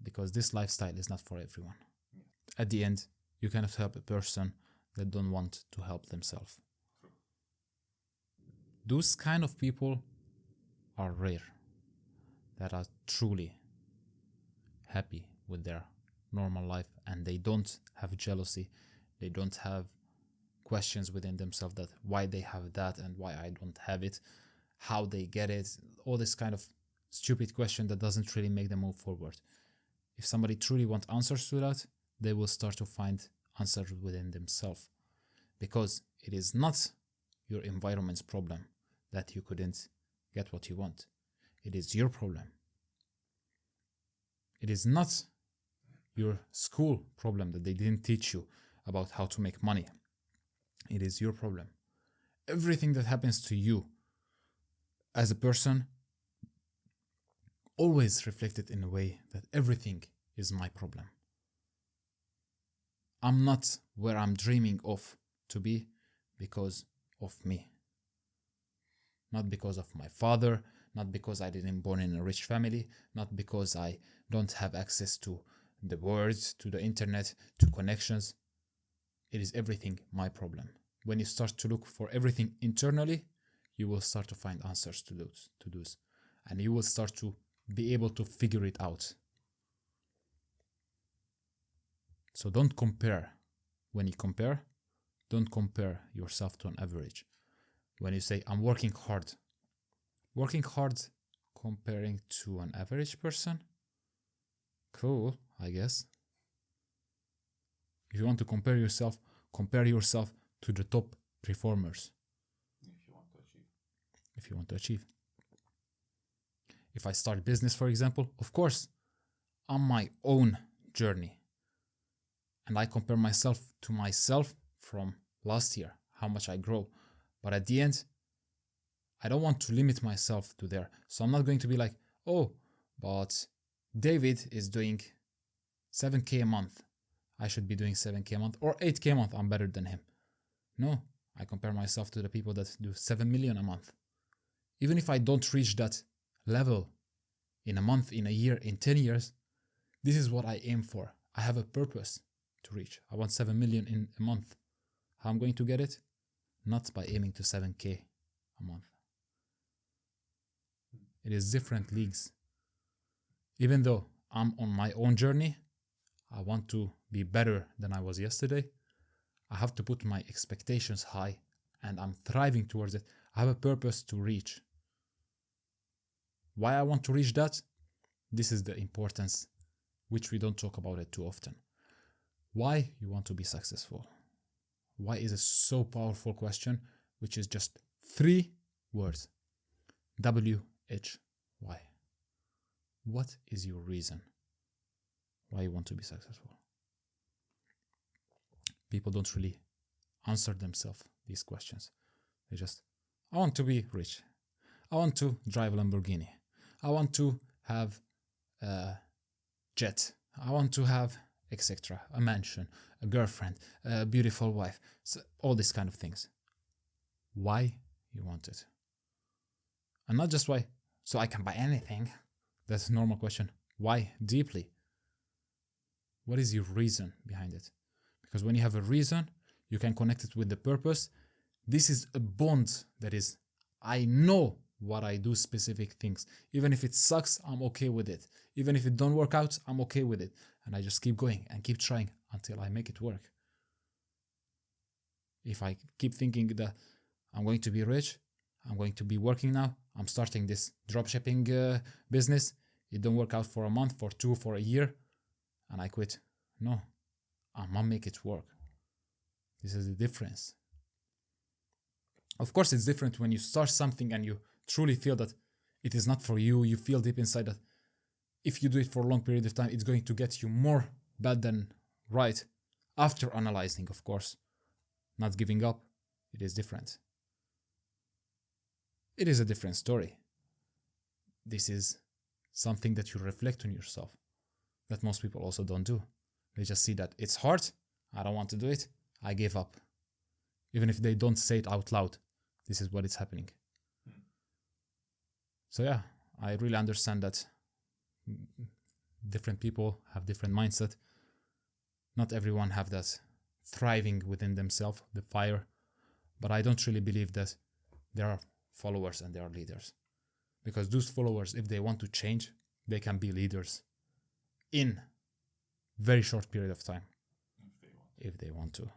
S3: because this lifestyle is not for everyone. At the end, you cannot help a person that don't want to help themselves. Those kind of people are rare, that are truly happy with their normal life, and they don't have jealousy, they don't have questions within themselves that why they have that and why I don't have it, how they get it, all this kind of stupid question that doesn't really make them move forward. If somebody truly wants answers to that, they will start to find answers within themselves, because it is not your environment's problem that you couldn't get what you want. It is your problem. It is not your school problem that they didn't teach you about how to make money. It is your problem. Everything that happens to you as a person always reflected in a way that everything is my problem. I'm not where I'm dreaming of to be because of me. Not because of my father, not because I didn't born in a rich family, not because I don't have access to the words, to the internet, to connections. It is everything my problem. When you start to look for everything internally, you will start to find answers to those, and you will start to be able to figure it out. So don't compare. When you compare, don't compare yourself to an average. When you say, I'm working hard comparing to an average person, cool, I guess. If you want to compare yourself to the top performers. If you want to achieve. If I start business, for example, of course, on my own journey. And I compare myself to myself from last year, how much I grow. But at the end, I don't want to limit myself to there. So I'm not going to be like, oh, but David is doing 7K a month. I should be doing 7K a month or 8K a month. I'm better than him. No, I compare myself to the people that do 7 million a month. Even if I don't reach that level in a month, in a year, in 10 years, this is what I aim for. I have a purpose to reach. I want 7 million in a month. How I'm going to get it? Not by aiming to 7K a month. It is different leagues. Even though I'm on my own journey, I want to be better than I was yesterday. I have to put my expectations high and I'm thriving towards it. I have a purpose to reach. Why I want to reach that? This is the importance which we don't talk about it too often. Why you want to be successful? Why is a so powerful question, which is just 3 words. WHY. What is your reason why you want to be successful? People don't really answer themselves these questions. They just, I want to be rich. I want to drive a Lamborghini. I want to have a jet. I want to have etc. A mansion, a girlfriend, a beautiful wife, so all these kind of things. Why you want it? And not just why, so I can buy anything. That's a normal question. Why? Deeply. What is your reason behind it? Because when you have a reason, you can connect it with the purpose. This is a bond that is, I know what I do specific things. Even if it sucks, I'm okay with it. Even if it don't work out, I'm okay with it. And I just keep going and keep trying until I make it work. If I keep thinking that I'm going to be rich, I'm going to be working now, I'm starting this dropshipping business, it don't work out for a month, for 2, for a year, and I quit. No, I'm gonna make it work. This is the difference. Of course, it's different when you start something and you truly feel that it is not for you. You feel deep inside that if you do it for a long period of time, it's going to get you more bad than right. After analyzing, of course, not giving up, it is different. It is a different story. This is something that you reflect on yourself that most people also don't do. They just see that it's hard, I don't want to do it, I give up. Even if they don't say it out loud, this is what is happening. So yeah, I really understand that different people have different mindset. Not everyone have that thriving within themselves, the fire. But I don't really believe that there are followers and there are leaders. Because those followers, if they want to change, they can be leaders in very short period of time. If they want to.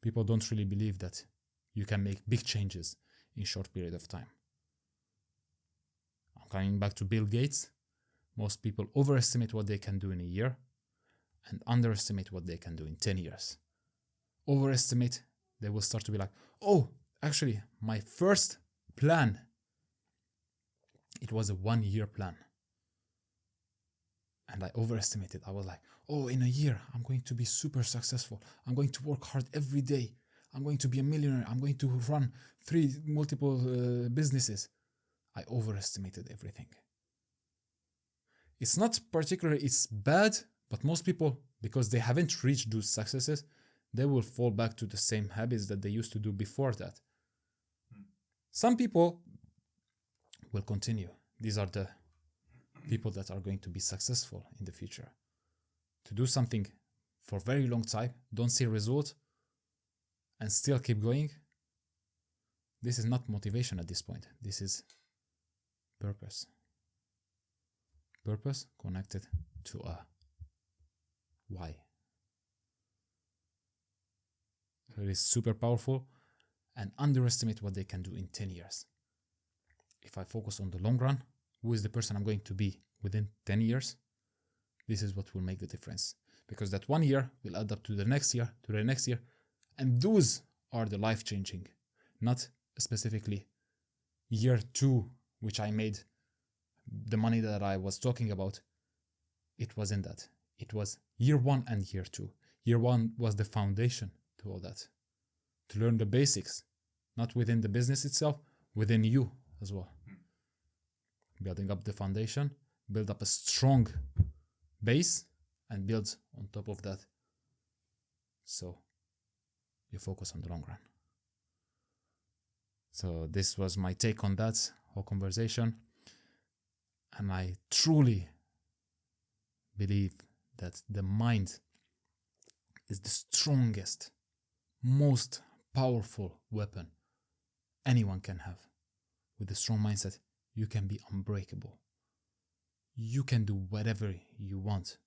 S3: People don't really believe that you can make big changes in short period of time. I'm coming back to Bill Gates. Most people overestimate what they can do in a year and underestimate what they can do in 10 years. Overestimate, they will start to be like, oh, actually, my first plan, it was a 1-year plan. And I overestimated. I was like, oh, in a year, I'm going to be super successful. I'm going to work hard every day. I'm going to be a millionaire. I'm going to run 3 multiple businesses. I overestimated everything. it's not particularly it's bad, but most people, because they haven't reached those successes, they will fall back to the same habits that they used to do before that. Some people will continue. These are the people that are going to be successful in the future. To do something for a very long time, don't see result, and still keep going. This is not motivation at this point. This is purpose. Purpose connected to a why. So it is super powerful, and underestimate what they can do in 10 years. If I focus on the long run, who is the person I'm going to be within 10 years? This is what will make the difference. Because that 1 year will add up to the next year, to the next year. And those are the life-changing. Not specifically year 2, which I made the money that I was talking about. It wasn't that. It was year 1 and year 2. Year 1 was the foundation to all that. To learn the basics. Not within the business itself, within you as well. Building up the foundation, build up a strong base, and build on top of that. So you focus on the long run. So this was my take on that whole conversation. And I truly believe that the mind is the strongest, most powerful weapon anyone can have. With a strong mindset, you can be unbreakable. You can do whatever you want.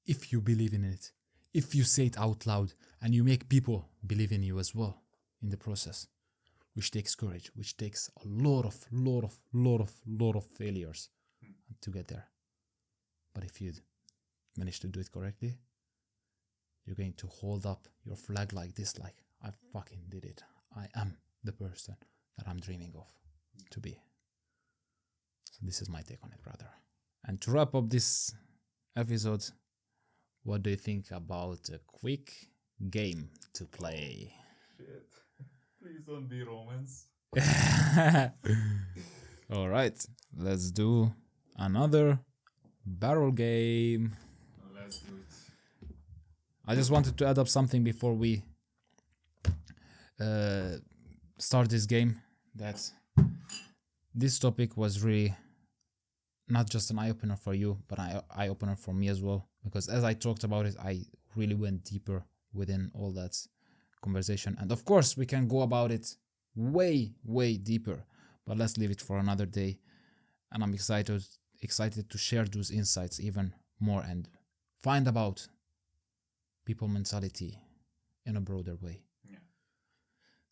S3: If you believe in it, if you say it out loud, and you make people believe in you as well in the process, which takes courage, which takes a lot of failures to get there. But if you manage to do it correctly, you're going to hold up your flag like this, like, I fucking did it. I am the person that I'm dreaming of to be. So this is my take on it, brother. And to wrap up this episode, what do you think about a quick game to play?
S2: Shit. Please don't be Romans.
S3: All right, let's do another barrel game.
S2: Let's do it.
S3: I just wanted to add up something before we start this game, that this topic was really not just an eye-opener for you, but an eye-opener for me as well. Because as I talked about it, I really went deeper within all that conversation. And of course, we can go about it way deeper, but let's leave it for another day. And I'm excited to share those insights even more and find about people mentality in a broader way.
S2: Yeah.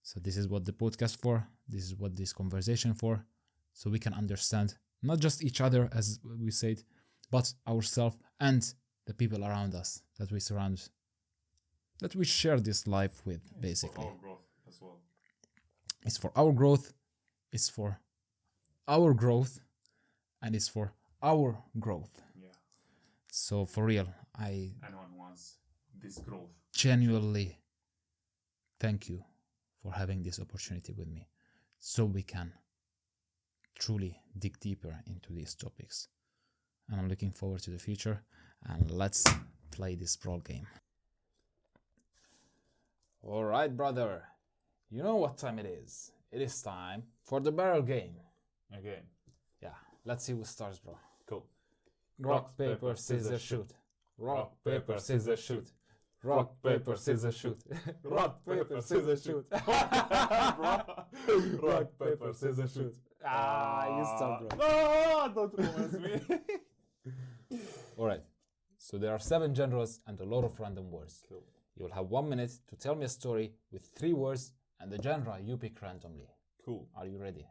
S3: So this is what the podcast for. This is what this conversation for. So we can understand not just each other, as we said, but ourselves and the people around us that we surround, that we share this life with, basically.
S2: For our growth as well.
S3: It's for our growth, it's for our growth, and it's for our growth.
S2: Yeah.
S3: So for real, I
S2: Anyone who wants this growth.
S3: genuinely thank you for having this opportunity with me, so we can truly dig deeper into these topics. And I'm looking forward to the future, and let's play this brawl game. All right, brother. You know what time it is. It is time for the barrel game.
S2: Again.
S3: Yeah, let's see who starts, bro.
S2: Cool.
S3: Rock, paper, scissors, shoot. Rock, paper, scissors, shoot. Rock, paper, scissors, shoot. Rock, paper, scissors, shoot. Rock, paper, scissors, shoot. You start, bro.
S2: No, don't romance me.
S3: All right. So there are 7 genres and a lot of random words.
S2: Cool.
S3: You'll have 1 minute to tell me a story with 3 words and the genre you pick randomly.
S2: Cool.
S3: Are you ready?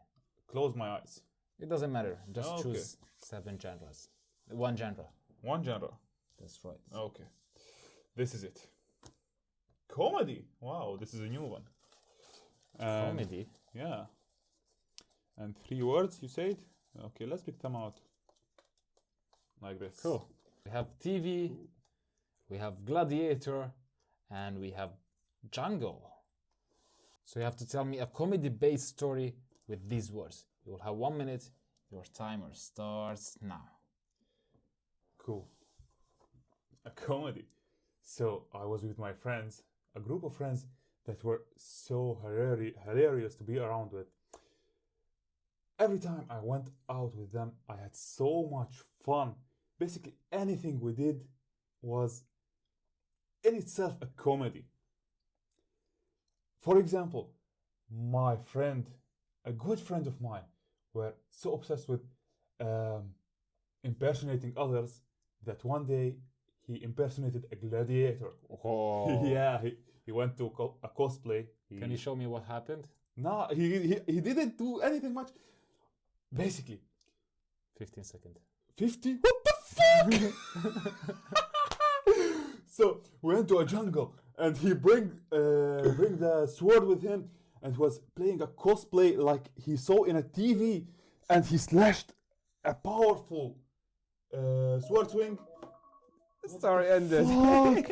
S2: Close my eyes.
S3: It doesn't matter. Just
S2: Okay.
S3: choose 7 genres. 1 genre.
S2: One genre.
S3: That's right.
S2: Okay. This is it. Comedy. Wow, this is a new one.
S3: Comedy.
S2: Yeah. And 3 words, you said? Okay, let's pick them out. Like this.
S3: Cool. We have TV, we have Gladiator, and we have Django. So you have to tell me a comedy-based story with these words. You will have 1 minute. Your timer starts now.
S2: Cool. A comedy. So I was with my friends, a group of friends that were so hilarious to be around with. Every time I went out with them, I had so much fun. Basically, anything we did was in itself a comedy. For example, my friend, a good friend of mine, were so obsessed with impersonating others that one day he impersonated a gladiator.
S3: Oh.
S2: Yeah, he went to a cosplay.
S3: Can you show me what happened?
S2: No, he didn't do anything much. Basically,
S3: 15 seconds.
S2: 50? What the fuck? So we went to a jungle and he bring the sword with him and was playing a cosplay like he saw in a TV, and he slashed a powerful sword swing.
S3: Story ended.
S2: Fuck.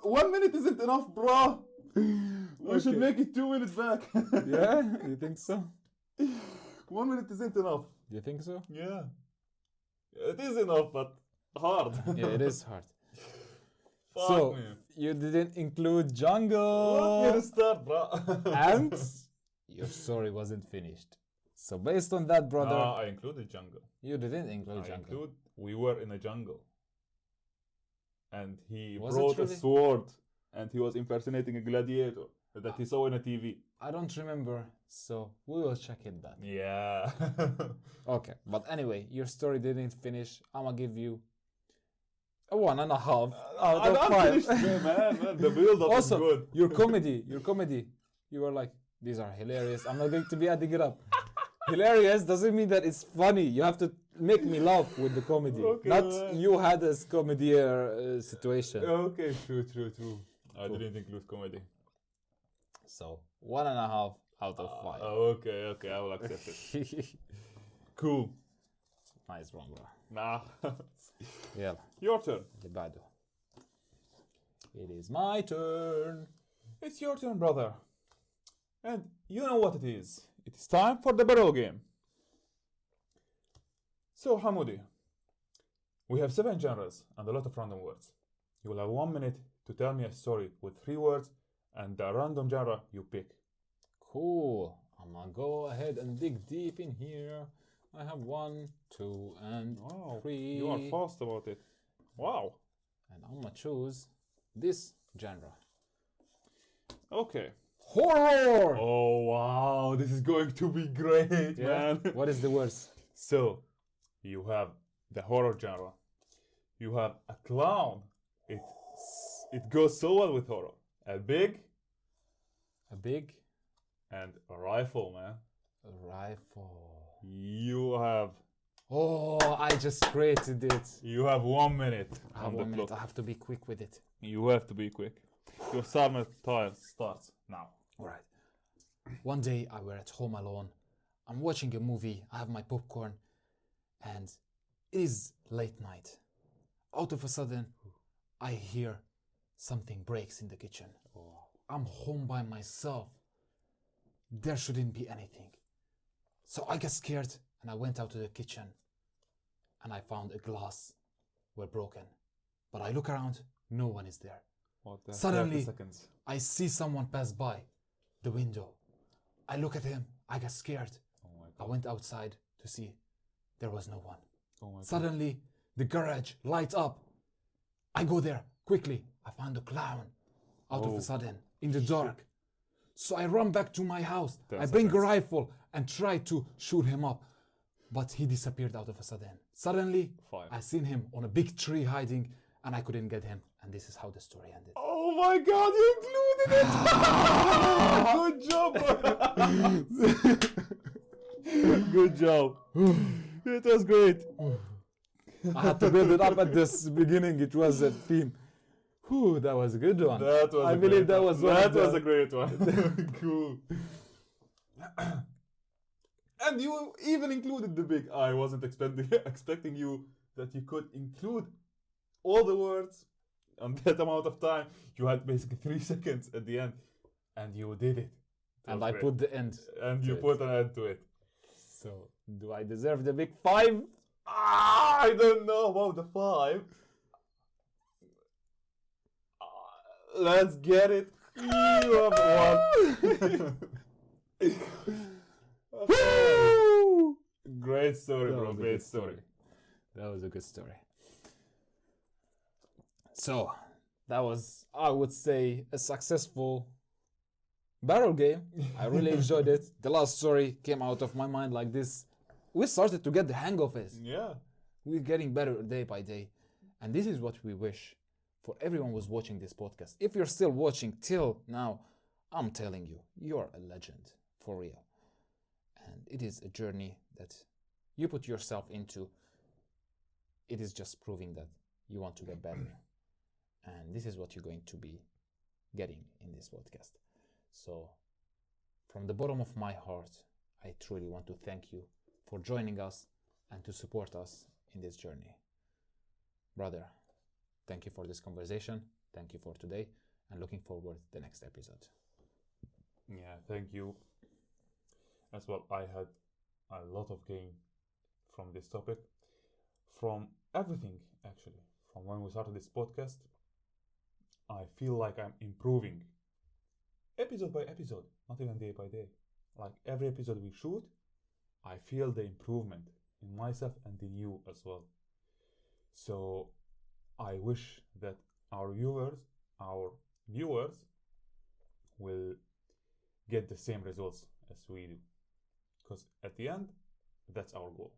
S2: 1 minute isn't enough, bro. We should
S3: Okay.
S2: make it 2 minutes back.
S3: Yeah? You think so?
S2: 1 minute isn't enough.
S3: You think so?
S2: Yeah. It is enough, but hard.
S3: Yeah, it is hard.
S2: Fuck
S3: So,
S2: me.
S3: you didn't include
S2: Let
S3: jungle.
S2: me start, bro.
S3: And your story wasn't finished. So based on that, brother,
S2: No, I included jungle.
S3: you didn't include jungle.
S2: We were in a jungle. And he
S3: Was it
S2: brought a
S3: really?
S2: sword and he was impersonating a gladiator that he saw in a TV.
S3: I don't remember, so we will check it back.
S2: Yeah.
S3: Okay, but anyway, your story didn't finish. I'ma give you a 1.5 out
S2: I'm
S3: of 5.
S2: finished, man. The build up is
S3: Also,
S2: good.
S3: your comedy, you were like, these are hilarious. I'm not going to be adding it up. Hilarious doesn't mean that it's funny. You have to make me laugh with the comedy.
S2: Okay,
S3: Not
S2: man.
S3: you had a comedy situation.
S2: Okay, true. I didn't include comedy.
S3: So, 1.5 out of 5.
S2: Okay, I will accept it. Cool.
S3: Nice one, bro.
S2: Nah.
S3: Yeah,
S2: Your turn.
S3: اللي بعده. It is my turn.
S2: It's your turn, brother. And you know what it is. It is time for the barrel game. So, Hamoudi, we have 7 genres and a lot of random words. You will have 1 minute to tell me a story with 3 words and the random genre you pick.
S3: Cool. I'm gonna go ahead and dig deep in here. I have 1, 2, and 3.
S2: You are fast about it. Wow.
S3: And I'm gonna choose this genre.
S2: Okay.
S3: Horror!
S2: Oh, wow. This is going to be great, man.
S3: What is the worst?
S2: So, you have the horror genre. You have a clown. It goes so well with horror. A big
S3: A big
S2: and a rifle, man.
S3: rifle.
S2: You have
S3: Oh, I just created it.
S2: 1 minute.
S3: I have
S2: on the
S3: 1 minute. I
S2: clock.
S3: have to be quick with it.
S2: You have to be quick. Your summer time starts now.
S3: All right. One day I were at home alone. I'm watching a movie. I have my popcorn, and it is late night. Out of a sudden, I hear something breaks in the kitchen. I'm home by myself. There shouldn't be anything. So I got scared and I went out to the kitchen, and I found a glass were broken. But I look around, no one is there.
S2: What the
S3: Suddenly-
S2: 30 seconds.
S3: I see someone pass by the window. I look at him. I got scared.
S2: Oh my
S3: I went outside to see. There was no one.
S2: Oh my god.
S3: Suddenly, the garage lights up. I go there quickly. I find a clown out of
S2: Oh,
S3: a sudden in the dark. So I run back to my house. I
S2: 10
S3: bring a
S2: seconds.
S3: rifle and try to shoot him up. But he disappeared out of a sudden. Suddenly,
S2: 5.
S3: I seen him on a big tree hiding and I couldn't get him. And this is how the story ended.
S2: Oh my god, you included it! Good job, bro. Good job. It was great.
S3: I had to build it up at this beginning. It was a theme. Whew, that was a good one.
S2: That was
S3: I
S2: a
S3: believe
S2: great
S3: that
S2: one.
S3: was one
S2: That
S3: of the-
S2: was a great one. Cool. And you even included the big. I wasn't expecting you that you could include all the words on that amount of time. You had basically 3 seconds at the end, and you did it. That
S3: And
S2: was
S3: I
S2: great.
S3: put the end.
S2: And you
S3: to
S2: put an end to it.
S3: So, do I deserve the big 5?
S2: I don't know about the 5. Let's get it. You have won. Great story,
S3: That
S2: bro.
S3: was a
S2: Great
S3: good
S2: story.
S3: That was a good story. So, that was, I would say, a successful barrel game. I really enjoyed it. The last story came out of my mind like this. We started to get the hang of it.
S2: Yeah.
S3: We're getting better day by day. And this is what we wish for everyone who's watching this podcast. If you're still watching till now, I'm telling you, you're a legend, for real. And it is a journey that you put yourself into. It is just proving that you want to get better. And this is what you're going to be getting in this podcast. So, from the bottom of my heart, I truly want to thank you for joining us and to support us in this journey. Brother, thank you for this conversation. Thank you for today, and looking forward to the next episode.
S2: Yeah, thank you. As well, I had a lot of gain from this topic, from everything actually. From when we started this podcast, I feel like I'm improving episode by episode, not even day by day. Like every episode we shoot, I feel the improvement in myself and in you as well. So I wish that our viewers will get the same results as we do. Because at the end, that's our goal.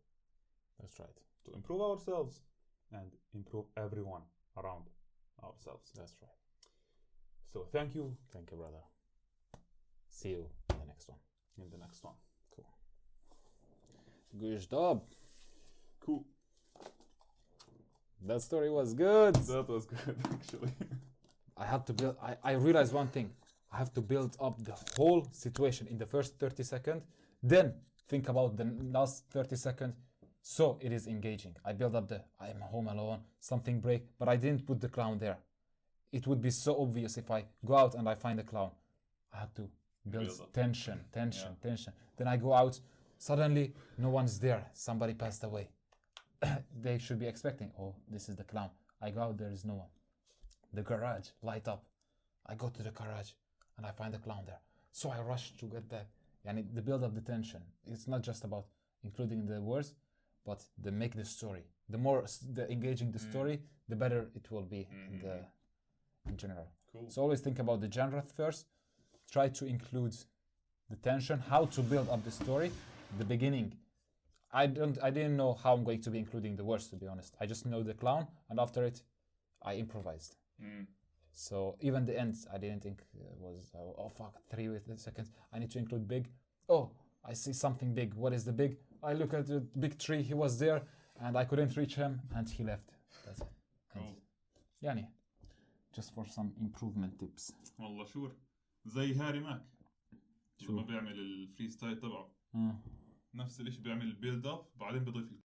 S3: That's right.
S2: To improve ourselves and improve everyone around ourselves.
S3: That's right.
S2: So thank you.
S3: Thank you, brother. See you in the next one.
S2: In the next one.
S3: Cool. Good job.
S2: Cool.
S3: That story was good.
S2: That was good actually.
S3: I have to build, I realized one thing. I have to build up the whole situation in the first 30 seconds, then think about the last 30 seconds, so it is engaging. I build up I am home alone, something break, but I didn't put the clown there. It would be so obvious if I go out and I find the clown. I had to build tension. Then I go out, suddenly no one's there, somebody passed away. They should be expecting, oh, this is the clown. I go out, there is no one. The garage, light up. I go to the garage and I find the clown there. So I rush to get back. And the build up the tension. It's not just about including the words, but the make the story. The more the engaging the story, the better it will be in general.
S2: Cool.
S3: So always think about the genre first. Try to include the tension, how to build up the story. The beginning, I didn't know how I'm going to be including the words, to be honest. I just know the clown, and after it, I improvised. So even the end, I didn't think was, oh fuck, 3 seconds. I need to include big. Oh, I see something big. What is the big? I look at the big tree. He was there, and I couldn't reach him, and he left. That's it.
S2: Cool.
S3: يعني, just for some improvement tips.
S4: والله شور زي هاري ماك لما بيعمل الفري ستايل تبعه نفس الاشي، بيعمل البيلد اب بعدين بضيف